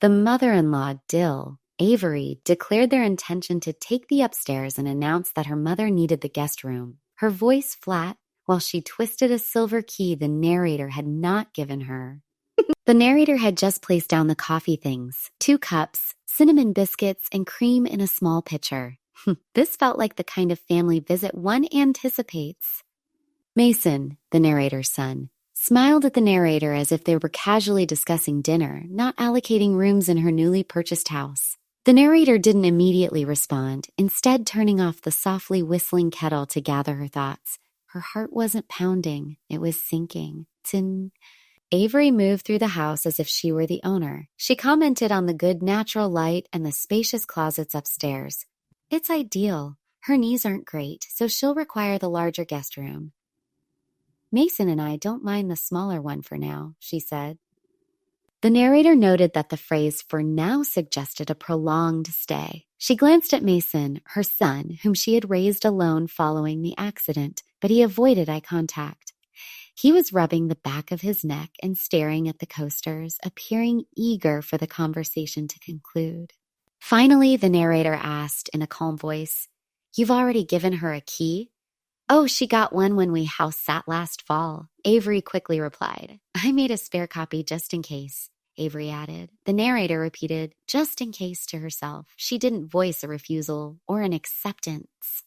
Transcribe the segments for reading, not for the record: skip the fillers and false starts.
The mother-in-law, Dill, Avery, declared their intention to take the upstairs and announce that her mother needed the guest room, her voice flat while she twisted a silver key the narrator had not given her. The narrator had just placed down the coffee things, 2 cups, cinnamon biscuits, and cream in a small pitcher. This felt like the kind of family visit one anticipates. Mason, the narrator's son, smiled at the narrator as if they were casually discussing dinner, not allocating rooms in her newly purchased house. The narrator didn't immediately respond, instead turning off the softly whistling kettle to gather her thoughts. Her heart wasn't pounding, it was sinking. Tin. Avery moved through the house as if she were the owner. She commented on the good natural light and the spacious closets upstairs. It's ideal. Her knees aren't great, so she'll require the larger guest room. Mason and I don't mind the smaller one for now, she said. The narrator noted that the phrase for now suggested a prolonged stay. She glanced at Mason, her son, whom she had raised alone following the accident, but he avoided eye contact. He was rubbing the back of his neck and staring at the coasters, appearing eager for the conversation to conclude. Finally, the narrator asked in a calm voice, "You've already given her a key?" "Oh, she got one when we house sat last fall," Avery quickly replied. "I made a spare copy just in case," Avery added. The narrator repeated, "just in case," to herself. She didn't voice a refusal or an acceptance.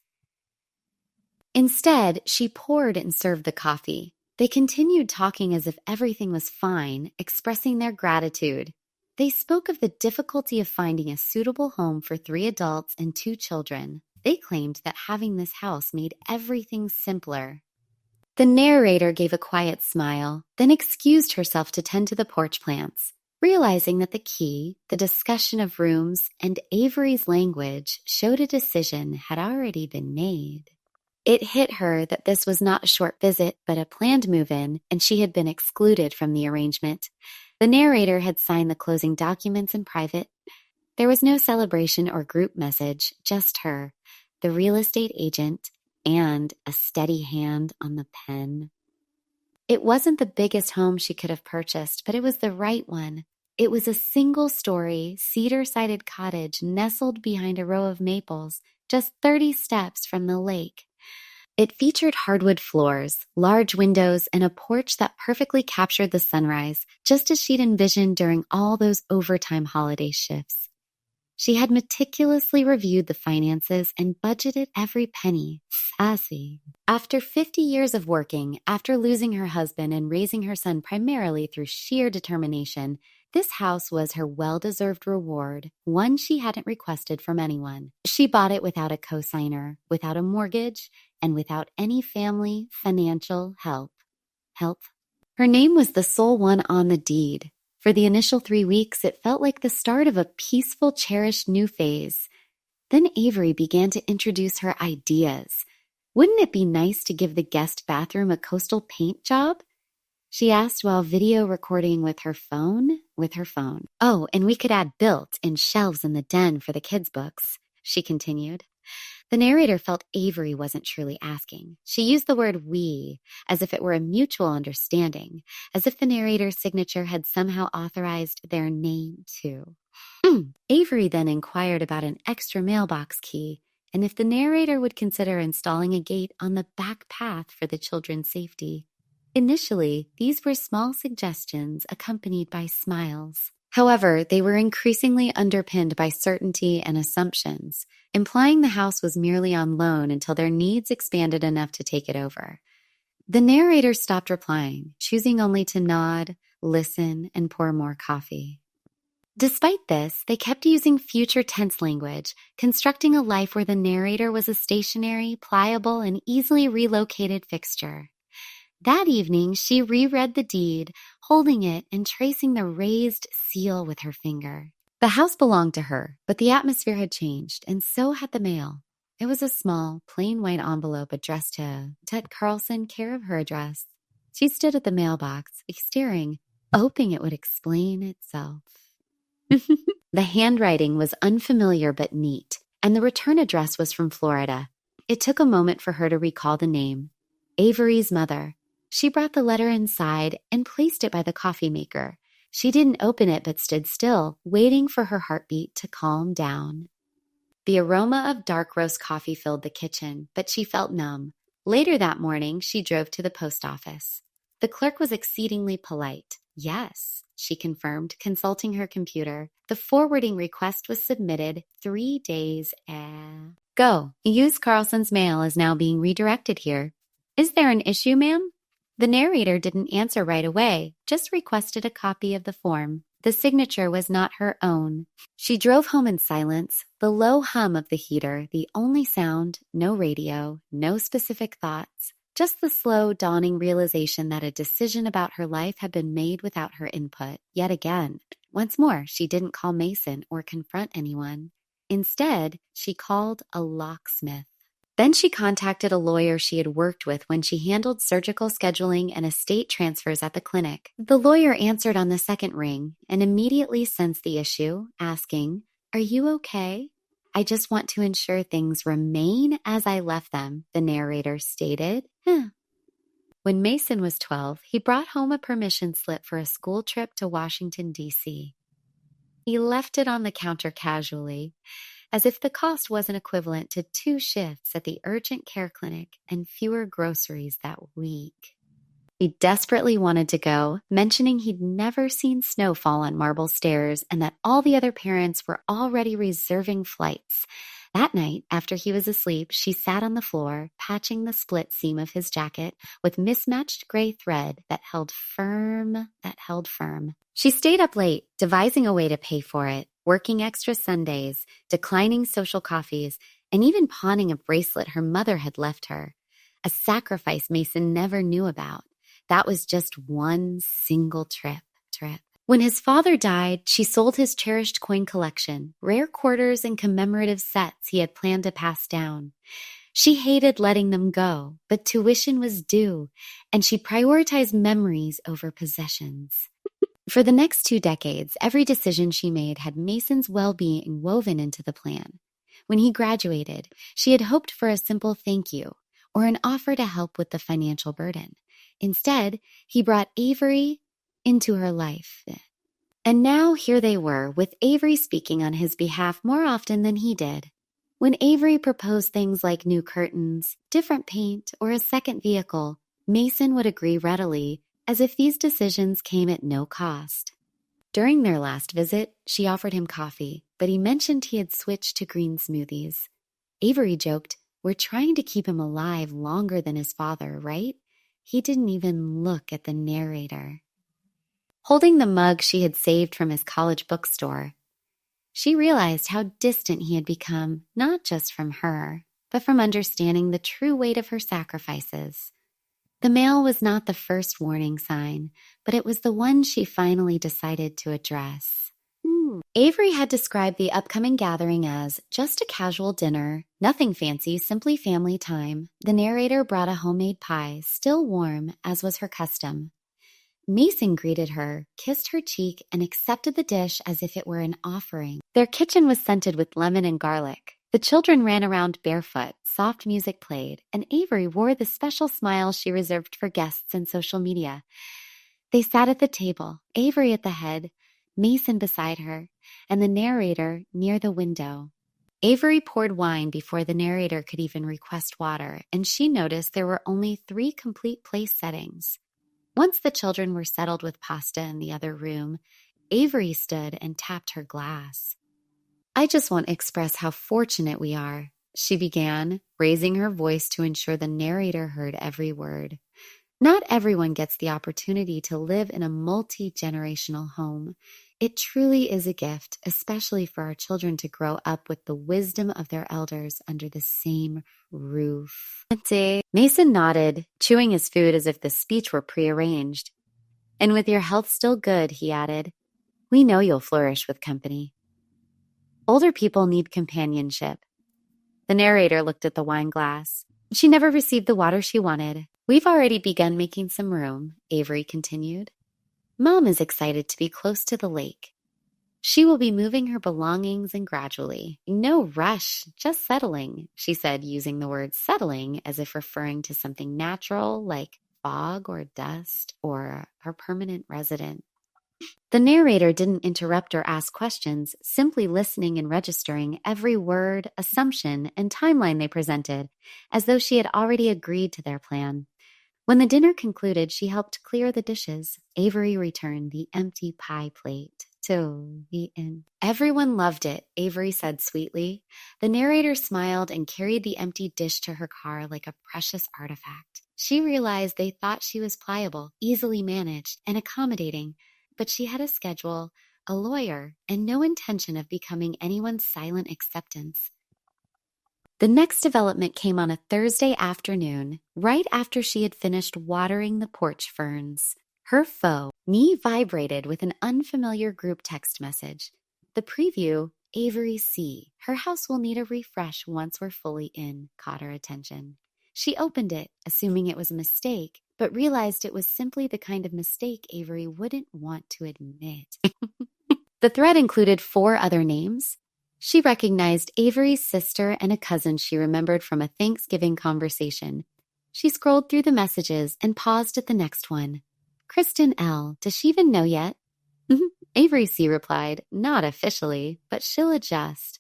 Instead, she poured and served the coffee. They continued talking as if everything was fine, expressing their gratitude. They spoke of the difficulty of finding a suitable home for 3 adults and 2 children. They claimed that having this house made everything simpler. The narrator gave a quiet smile, then excused herself to tend to the porch plants, realizing that the key, the discussion of rooms, and Avery's language showed a decision had already been made. It hit her that this was not a short visit, but a planned move-in, and she had been excluded from the arrangement. The narrator had signed the closing documents in private. There was no celebration or group message, just her, the real estate agent, and a steady hand on the pen. It wasn't the biggest home she could have purchased, but it was the right one. It was a single-story, cedar-sided cottage nestled behind a row of maples, just 30 steps from the lake. It featured hardwood floors, large windows, and a porch that perfectly captured the sunrise, just as she'd envisioned during all those overtime holiday shifts. She had meticulously reviewed the finances and budgeted every penny. Sassy. After 50 years of working, after losing her husband and raising her son primarily through sheer determination, this house was her well-deserved reward, one she hadn't requested from anyone. She bought it without a cosigner, without a mortgage, and without any family financial help. Her name was the sole one on the deed. For the initial 3 weeks, it felt like the start of a peaceful, cherished new phase. Then Avery began to introduce her ideas. Wouldn't it be nice to give the guest bathroom a coastal paint job? She asked while video recording with her phone. "Oh, and we could add built-in shelves in the den for the kids' books," she continued. The narrator felt Avery wasn't truly asking. She used the word "we" as if it were a mutual understanding, as if the narrator's signature had somehow authorized their name too. Avery then inquired about an extra mailbox key and if the narrator would consider installing a gate on the back path for the children's safety. Initially, these were small suggestions accompanied by smiles. However, they were increasingly underpinned by certainty and assumptions, implying the house was merely on loan until their needs expanded enough to take it over. The narrator stopped replying, choosing only to nod, listen, and pour more coffee. Despite this, they kept using future tense language, constructing a life where the narrator was a stationary, pliable, and easily relocated fixture. That evening, she reread the deed, holding it and tracing the raised seal with her finger. The house belonged to her, but the atmosphere had changed, and so had the mail. It was a small, plain white envelope addressed to Ted Carlson, care of her address. She stood at the mailbox, staring, hoping it would explain itself. The handwriting was unfamiliar but neat, and the return address was from Florida. It took a moment for her to recall the name. Avery's mother. She brought the letter inside and placed it by the coffee maker. She didn't open it but stood still, waiting for her heartbeat to calm down. The aroma of dark roast coffee filled the kitchen, but she felt numb. Later that morning, she drove to the post office. The clerk was exceedingly polite. Yes, she confirmed, consulting her computer. The forwarding request was submitted 3 days ago. Use Carlson's mail is now being redirected here. Is there an issue, ma'am? The narrator didn't answer right away, just requested a copy of the form. The signature was not her own. She drove home in silence, the low hum of the heater, the only sound, no radio, no specific thoughts, just the slow dawning realization that a decision about her life had been made without her input, yet again. Once more, she didn't call Mason or confront anyone. Instead, she called a locksmith. Then she contacted a lawyer she had worked with when she handled surgical scheduling and estate transfers at the clinic. The lawyer answered on the second ring and immediately sensed the issue, asking, "Are you okay?" "I just want to ensure things remain as I left them," the narrator stated. When Mason was 12, he brought home a permission slip for a school trip to Washington, D.C. He left it on the counter casually, as if the cost wasn't equivalent to 2 shifts at the urgent care clinic and fewer groceries that week. He desperately wanted to go, mentioning he'd never seen snow fall on marble stairs and that all the other parents were already reserving flights. That night, after he was asleep, she sat on the floor, patching the split seam of his jacket with mismatched gray thread that held firm. She stayed up late, devising a way to pay for it, working extra Sundays, declining social coffees, and even pawning a bracelet her mother had left her. A sacrifice Mason never knew about. That was just one single trip. When his father died, she sold his cherished coin collection, rare quarters and commemorative sets he had planned to pass down. She hated letting them go, but tuition was due, and she prioritized memories over possessions. For the next 2 decades, every decision she made had Mason's well-being woven into the plan. When he graduated, she had hoped for a simple thank you or an offer to help with the financial burden. Instead, he brought Avery into her life. And now here they were, with Avery speaking on his behalf more often than he did. When Avery proposed things like new curtains, different paint, or a second vehicle, Mason would agree readily, as if these decisions came at no cost. During their last visit, she offered him coffee, but he mentioned he had switched to green smoothies. Avery joked, "We're trying to keep him alive longer than his father, right?" He didn't even look at the narrator. Holding the mug she had saved from his college bookstore, she realized how distant he had become, not just from her, but from understanding the true weight of her sacrifices. The mail was not the first warning sign, but it was the one she finally decided to address. Avery had described the upcoming gathering as just a casual dinner, nothing fancy, simply family time. The narrator brought a homemade pie, still warm, as was her custom. Mason greeted her, kissed her cheek, and accepted the dish as if it were an offering. Their kitchen was scented with lemon and garlic. The children ran around barefoot, soft music played, and Avery wore the special smile she reserved for guests and social media. They sat at the table, Avery at the head, Mason beside her, and the narrator near the window. Avery poured wine before the narrator could even request water, and she noticed there were only 3 complete place settings. Once the children were settled with pasta in the other room, Avery stood and tapped her glass. "I just want to express how fortunate we are," she began, raising her voice to ensure the narrator heard every word. "Not everyone gets the opportunity to live in a multi-generational home. It truly is a gift, especially for our children to grow up with the wisdom of their elders under the same roof." Mason nodded, chewing his food as if the speech were prearranged. "And with your health still good," he added, "we know you'll flourish with company. Older people need companionship." The narrator looked at the wine glass. She never received the water she wanted. "We've already begun making some room," Avery continued. "Mom is excited to be close to the lake. She will be moving her belongings and gradually. No rush, just settling," she said, using the word settling as if referring to something natural like fog or dust or her permanent resident. The narrator didn't interrupt or ask questions, simply listening and registering every word, assumption, and timeline they presented, as though she had already agreed to their plan. When the dinner concluded, she helped clear the dishes. Avery returned the empty pie plate to the inn. Everyone loved it, Avery said sweetly. The narrator smiled and carried the empty dish to her car like a precious artifact. She realized they thought she was pliable, easily managed, and accommodating, but she had a schedule, a lawyer, and no intention of becoming anyone's silent acceptance. The next development came on a Thursday afternoon, right after she had finished watering the porch ferns. Her phone vibrated with an unfamiliar group text message. The preview, Avery C. Her house will need a refresh once we're fully in, caught her attention. She opened it, assuming it was a mistake, but realized it was simply the kind of mistake Avery wouldn't want to admit. The thread included 4 other names. She recognized Avery's sister and a cousin she remembered from a Thanksgiving conversation. She scrolled through the messages and paused at the next one. Kristen L. Does she even know yet? Avery C. replied, not officially, but she'll adjust.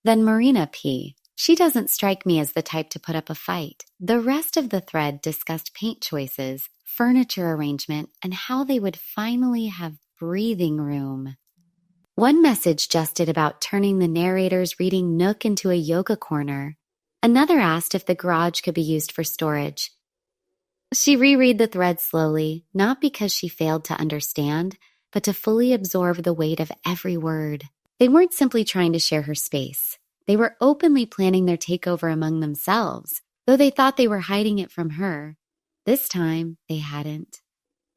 Then Marina P. She doesn't strike me as the type to put up a fight. The rest of the thread discussed paint choices, furniture arrangement, and how they would finally have breathing room. One message jested about turning the narrator's reading nook into a yoga corner. Another asked if the garage could be used for storage. She reread the thread slowly, not because she failed to understand, but to fully absorb the weight of every word. They weren't simply trying to share her space. They were openly planning their takeover among themselves, though they thought they were hiding it from her. This time, they hadn't.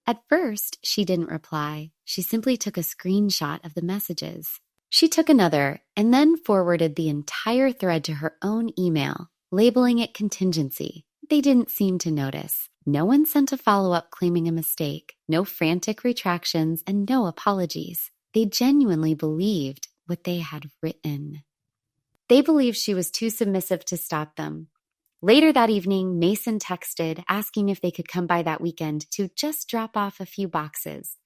At first, she didn't reply. She simply took a screenshot of the messages. She took another and then forwarded the entire thread to her own email, labeling it contingency. They didn't seem to notice. No one sent a follow-up claiming a mistake, no frantic retractions, and no apologies. They genuinely believed what they had written. They believed she was too submissive to stop them. Later that evening, Mason texted asking if they could come by that weekend to just drop off a few boxes.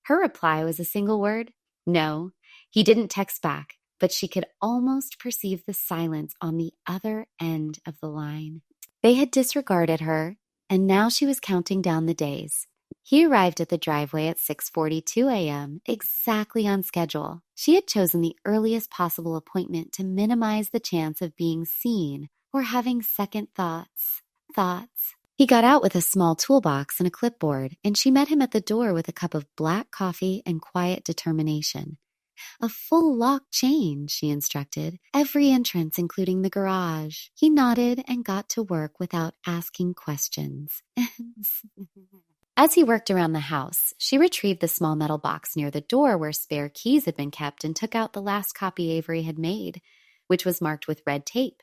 Her reply was a single word, no. He didn't text back, but she could almost perceive the silence on the other end of the line. They had disregarded her, and now she was counting down the days. He arrived at the driveway at 6:42 a.m., exactly on schedule. She had chosen the earliest possible appointment to minimize the chance of being seen or having second thoughts. He got out with a small toolbox and a clipboard, and she met him at the door with a cup of black coffee and quiet determination. A full lock chain, she instructed. Every entrance, including the garage. He nodded and got to work without asking questions. As he worked around the house, she retrieved the small metal box near the door where spare keys had been kept and took out the last copy Avery had made, which was marked with red tape.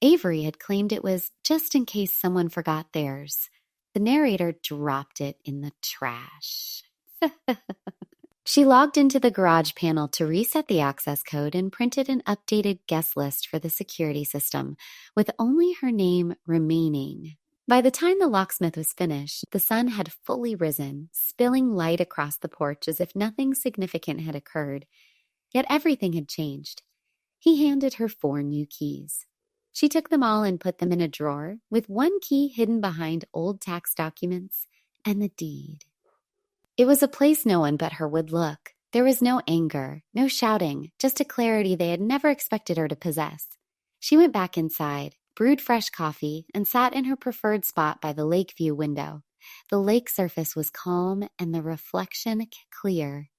Avery had claimed it was just in case someone forgot theirs. The narrator dropped it in the trash. She logged into the garage panel to reset the access code and printed an updated guest list for the security system, with only her name remaining. By the time the locksmith was finished, the sun had fully risen, spilling light across the porch as if nothing significant had occurred. Yet everything had changed. He handed her 4 new keys. She took them all and put them in a drawer, with one key hidden behind old tax documents and the deed. It was a place no one but her would look. There was no anger, no shouting, just a clarity they had never expected her to possess. She went back inside, brewed fresh coffee, and sat in her preferred spot by the lake view window. The lake surface was calm and the reflection clear.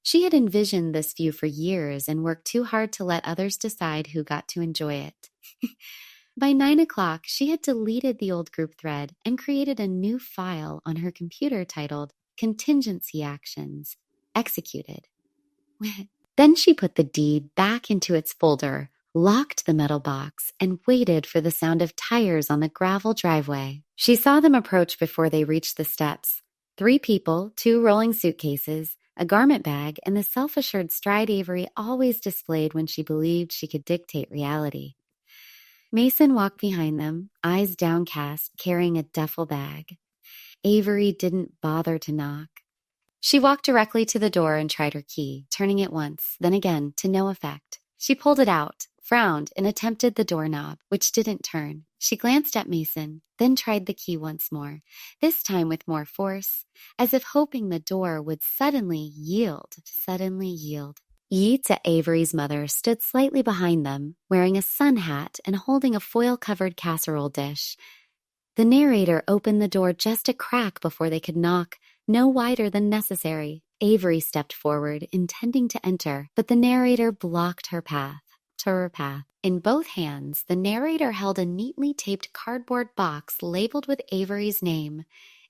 She had envisioned this view for years and worked too hard to let others decide who got to enjoy it. By 9 o'clock, she had deleted the old group thread and created a new file on her computer titled Contingency Actions, Executed. Then she put the deed back into its folder, locked the metal box, and waited for the sound of tires on the gravel driveway. She saw them approach before they reached the steps. 3 people, 2 rolling suitcases, a garment bag, and the self-assured stride Avery always displayed when she believed she could dictate reality. Mason walked behind them, eyes downcast, carrying a duffel bag. Avery didn't bother to knock. She walked directly to the door and tried her key, turning it once, then again, to no effect. She pulled it out, frowned, and attempted the doorknob, which didn't turn. She glanced at Mason, then tried the key once more, this time with more force, as if hoping the door would suddenly yield. Yeats, Avery's mother, stood slightly behind them, wearing a sun hat and holding a foil-covered casserole dish. The narrator opened the door just a crack before they could knock, no wider than necessary. Avery stepped forward, intending to enter, but the narrator blocked her path. In both hands, the narrator held a neatly taped cardboard box labeled with Avery's name.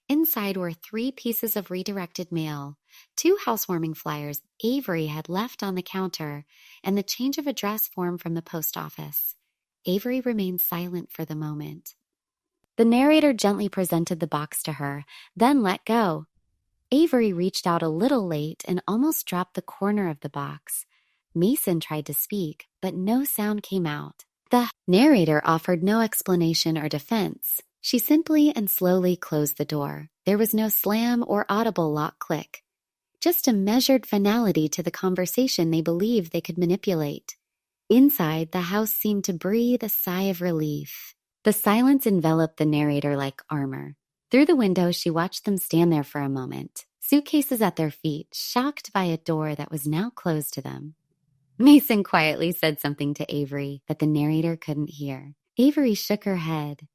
Inside were 3 pieces of redirected mail, 2 housewarming flyers Avery had left on the counter, and the change of address form from the post office. Avery remained silent for the moment. The narrator gently presented the box to her, then let go. Avery reached out a little late and almost dropped the corner of the box. Mason tried to speak, but no sound came out. The narrator offered no explanation or defense. She simply and slowly closed the door. There was no slam or audible lock click. Just a measured finality to the conversation they believed they could manipulate. Inside, the house seemed to breathe a sigh of relief. The silence enveloped the narrator like armor. Through the window, she watched them stand there for a moment, suitcases at their feet, shocked by a door that was now closed to them. Mason quietly said something to Avery that the narrator couldn't hear. Avery shook her head.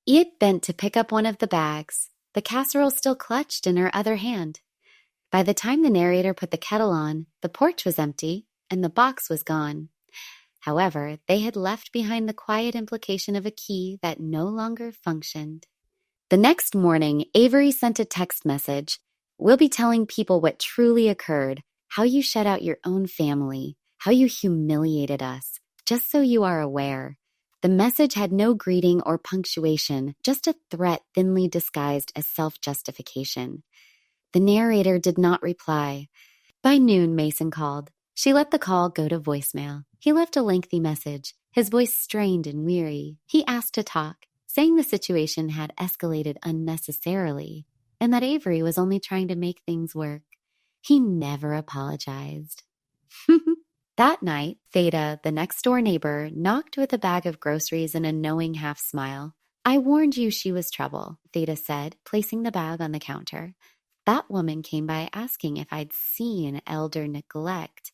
It bent to pick up one of the bags, the casserole still clutched in her other hand. By the time the narrator put the kettle on, the porch was empty and the box was gone. However, they had left behind the quiet implication of a key that no longer functioned. The next morning, Avery sent a text message. "We'll be telling people what truly occurred, how you shut out your own family, how you humiliated us, just so you are aware." The message had no greeting or punctuation, just a threat thinly disguised as self-justification. The narrator did not reply. By noon, Mason called. She let the call go to voicemail. He left a lengthy message, his voice strained and weary. He asked to talk, saying the situation had escalated unnecessarily, and that Avery was only trying to make things work. He never apologized. That night, Theda, the next-door neighbor, knocked with a bag of groceries and a knowing half-smile. "I warned you she was trouble," Theda said, placing the bag on the counter. "That woman came by asking if I'd seen elder neglect."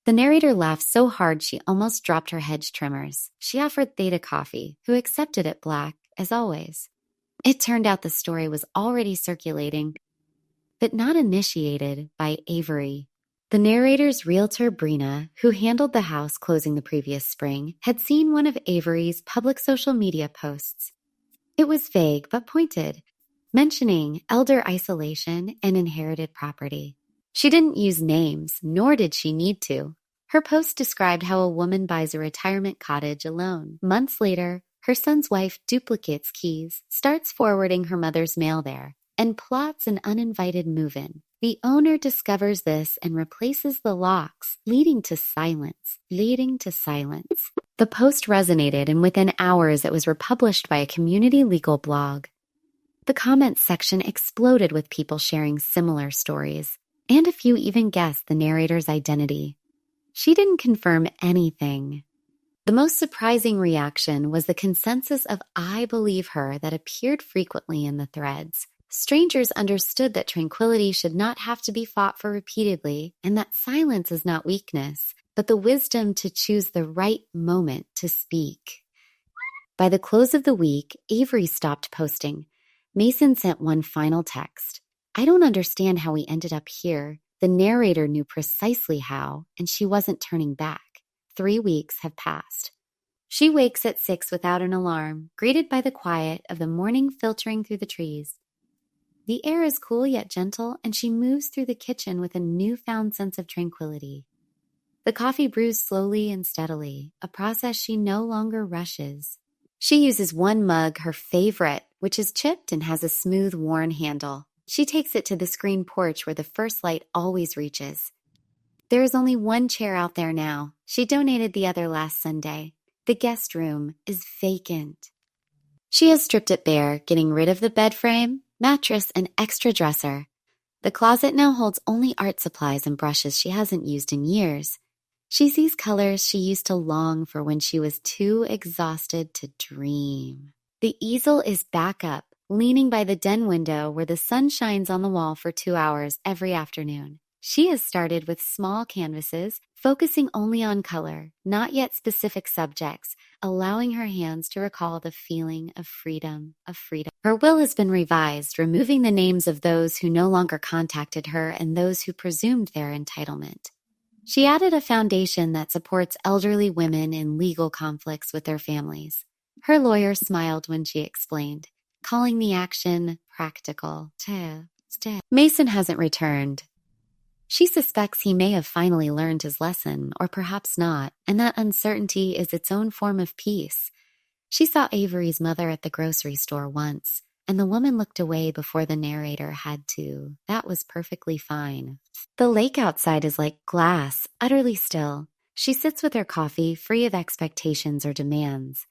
The narrator laughed so hard she almost dropped her hedge trimmers. She offered Theda coffee, who accepted it black, as always. It turned out the story was already circulating, but not initiated by Avery. The narrator's realtor, Brina, who handled the house closing the previous spring, had seen one of Avery's public social media posts. It was vague but pointed, mentioning elder isolation and inherited property. She didn't use names, nor did she need to. Her post described how a woman buys a retirement cottage alone. Months later, her son's wife duplicates keys, starts forwarding her mother's mail there, and plots an uninvited move-in. The owner discovers this and replaces the locks, leading to silence. The post resonated, and within hours it was republished by a community legal blog. The comments section exploded with people sharing similar stories, and a few even guessed the narrator's identity. She didn't confirm anything. The most surprising reaction was the consensus of "I believe her" that appeared frequently in the threads. Strangers understood that tranquility should not have to be fought for repeatedly, and that silence is not weakness, but the wisdom to choose the right moment to speak. By the close of the week, Avery stopped posting. Mason sent one final text. "I don't understand how we ended up here. The narrator knew precisely how, and she wasn't turning back. 3 weeks have passed." She wakes at 6 without an alarm, greeted by the quiet of the morning filtering through the trees. The air is cool yet gentle, and she moves through the kitchen with a newfound sense of tranquility. The coffee brews slowly and steadily, a process she no longer rushes. She uses one mug, her favorite, which is chipped and has a smooth, worn handle. She takes it to the screen porch where the first light always reaches. There is only one chair out there now. She donated the other last Sunday. The guest room is vacant. She has stripped it bare, getting rid of the bed frame, mattress, and extra dresser. The closet now holds only art supplies and brushes she hasn't used in years. She sees colors she used to long for when she was too exhausted to dream. The easel is back up, leaning by the den window where the sun shines on the wall for 2 hours every afternoon. She has started with small canvases, focusing only on color, not yet specific subjects, allowing her hands to recall the feeling of freedom, Her will has been revised, removing the names of those who no longer contacted her and those who presumed their entitlement. She added a foundation that supports elderly women in legal conflicts with their families. Her lawyer smiled when she explained, calling the action practical. Mason hasn't returned. She suspects he may have finally learned his lesson, or perhaps not, and that uncertainty is its own form of peace. She saw Avery's mother at the grocery store once, and the woman looked away before the narrator had to. That was perfectly fine. The lake outside is like glass, utterly still. She sits with her coffee, free of expectations or demands.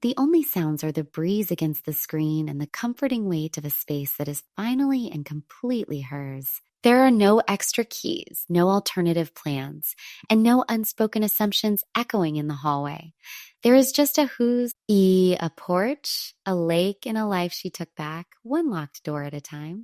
The only sounds are the breeze against the screen and the comforting weight of a space that is finally and completely hers. There are no extra keys, no alternative plans, and no unspoken assumptions echoing in the hallway. There is just a a porch, a lake, and a life she took back, one locked door at a time.